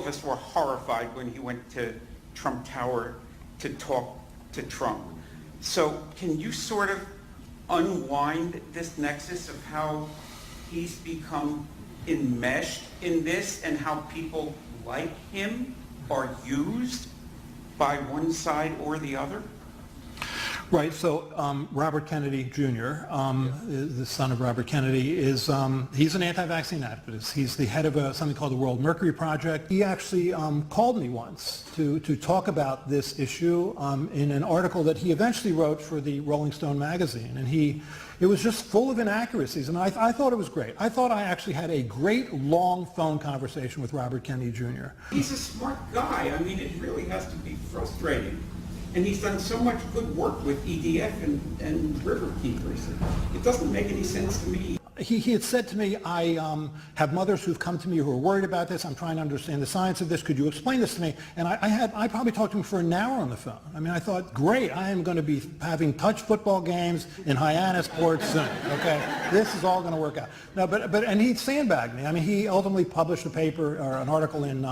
us were horrified when he went to Trump Tower to talk to Trump. So can you sort of unwind this nexus of how he's become enmeshed in this and how people like him are used by one side or the other? Right. So Robert Kennedy Jr., the son of Robert Kennedy, is he's an anti-vaccine activist. He's the head of something called the World Mercury Project. He actually called me once to talk about this issue in an article that he eventually wrote for the Rolling Stone magazine, and it was just full of inaccuracies, and I thought it was great. I thought I actually had a great long phone conversation with Robert Kennedy Jr. He's a smart guy. I mean, it really has to be frustrating. And he's done so much good work with EDF and Riverkeepers. It doesn't make any sense to me. He had said to me, I have mothers who've come to me who are worried about this. I'm trying to understand the science of this. Could you explain this to me? And I probably talked to him for an hour on the phone. I mean, I thought, great, I am going to be having touch football games in Hyannisport soon, okay? This is all going to work out. No, and he sandbagged me. I mean, he ultimately published a paper or an article in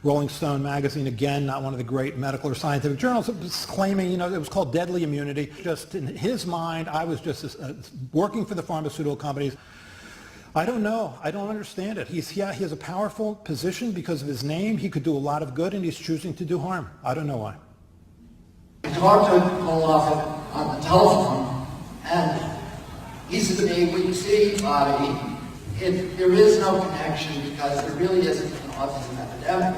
Rolling Stone magazine, again, not one of the great medical or scientific journals, it was claiming, it was called deadly immunity. Just in his mind, I was just working for the pharmaceutical companies. I don't know. I don't understand it. He has a powerful position because of his name. He could do a lot of good, and he's choosing to do harm. I don't know why. I talked to Offit on the telephone, and he said to me, "Well, you see, Bobby, there is no connection because there really isn't an autism epidemic."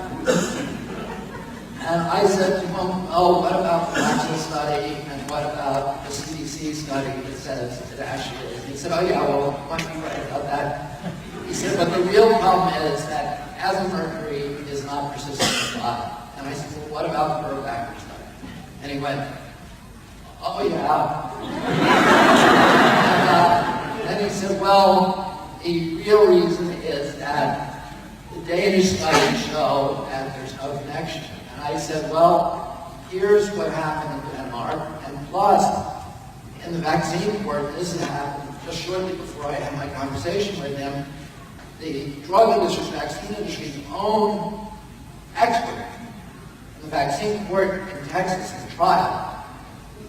And I said to him, "Oh, what about the Maxwell study, and what about the CDC study that says it actually is?" He said, "Oh yeah, well, why don't you write about that?" He said, "But the real problem is that asthma mercury is not persistent in the body." And I said, "Well, what about the Burbacker study?" And he went, "Oh yeah." And then he said, "Well, the real reason is that the Danish studies show that there's no connection." And I said, "Well, here's what happened in Denmark, and plus, in the vaccine court, this had happened just shortly before I had my conversation with him. The drug industry's vaccine industry's own expert in the vaccine court in Texas in the trial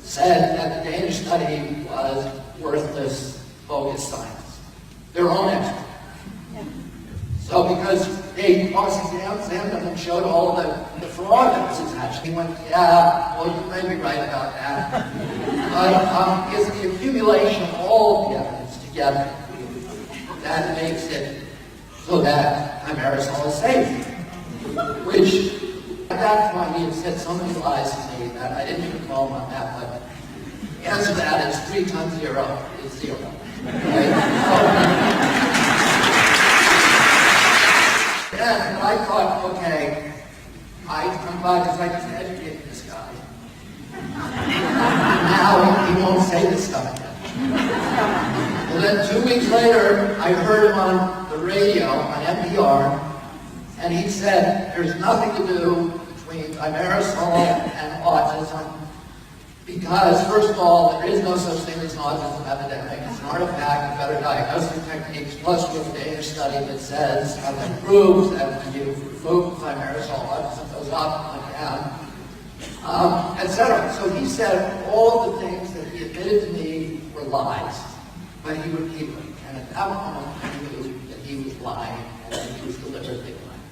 said that the Danish study was worthless, bogus science. Their own expert. So because they cross-examined them and showed all the fraud that was attached, he went, "Yeah, well, you may be right about that." But it's the accumulation of all the evidence together that makes it so that aerosol is safe. Which, at that point, he had said so many lies to me that I didn't even call him on that, but the answer to that is 3 times 0 is 0. Right? And I thought, okay, I'm glad because I just educated this guy. Now he won't say this stuff again. Well, then 2 weeks later, I heard him on the radio, on NPR, and he said there's nothing to do between aerosol and autism because, first of all, there is no such thing as an autism epidemic. It's an artifact of better diagnostic techniques, plus we have a Danish study that says, that proves that when you remove aerosol, autism goes up and down, etc. So he said all the things that he admitted to me were lies, but he would keep them. And at that moment, I knew that he was lying and that he was deliberately lying.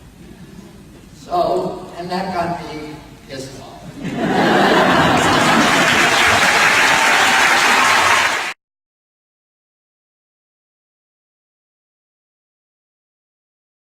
So, and that got me